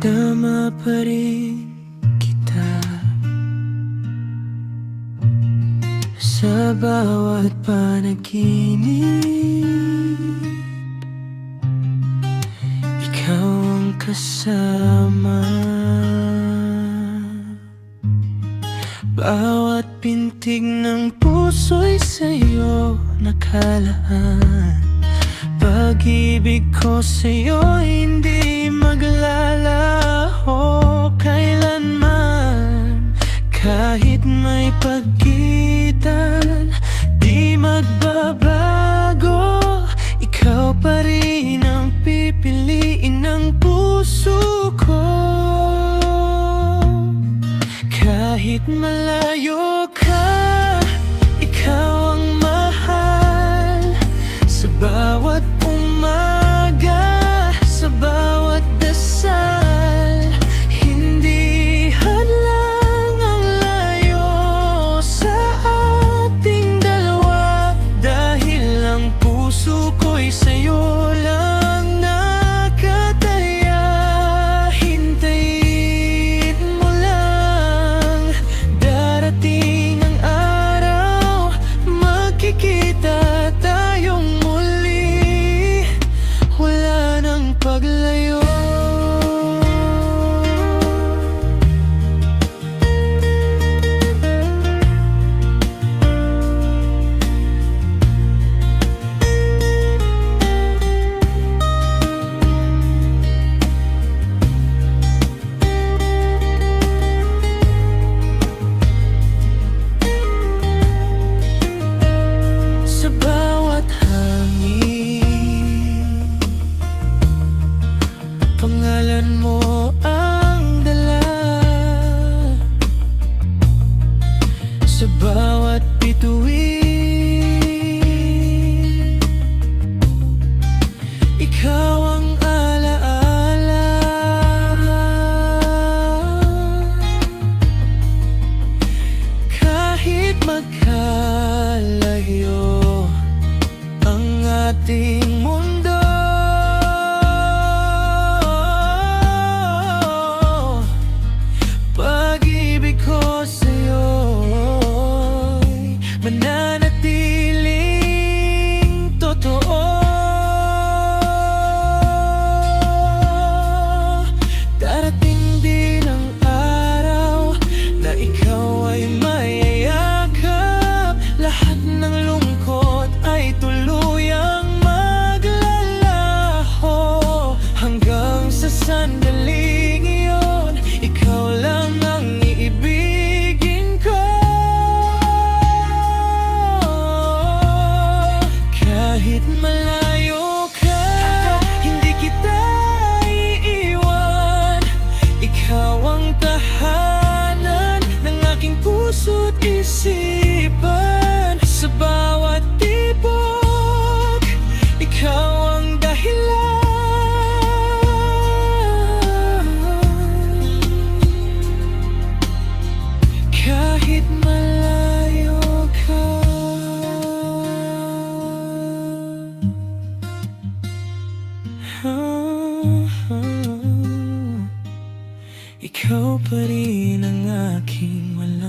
Nadama pa rin kita sa bawat panaginip. Ikaw ang kasama, bawat pintig ng puso'y sa'yo nakalaan. Pag-ibig ko sa'yo hindi maglalaho kailanman. Kahit may pagitan, di magbabago. Ikaw pa rin ang pipiliin ng puso ko. Kahit malayo ka, ikaw ang mahal. Sa bawat umaga, sa bawat dasal, hindi hadlang ang layo sa ating dalawa. Dahil ang puso ko'y sa'yo lang nakataya. Hintayin mo lang, darating ang araw, magkikita tayong muli. Wala nang paglayo. Sa bawat hangin, pangalan mo ang dala. Sa bawat bituin, ikaw ang alaala. Kahit magkalayo ang ating mundo, pag-ibig ko sa'yo'y mananatiling totoo. Darating din ang araw na ikaw ay mayayakap. Lahat ng lungkot ay tuluyang maglalaho. Hanggang sa sandaling iyon, ikaw lang ang iibigin ko. Kahit malayo ka, hindi kita iiwan. Ikaw ang tahanan ng aking puso't isipan. Sa bawat tibok, ikaw ang dahilan. Kahit malayo ka, ikaw pa rin ang aking wala.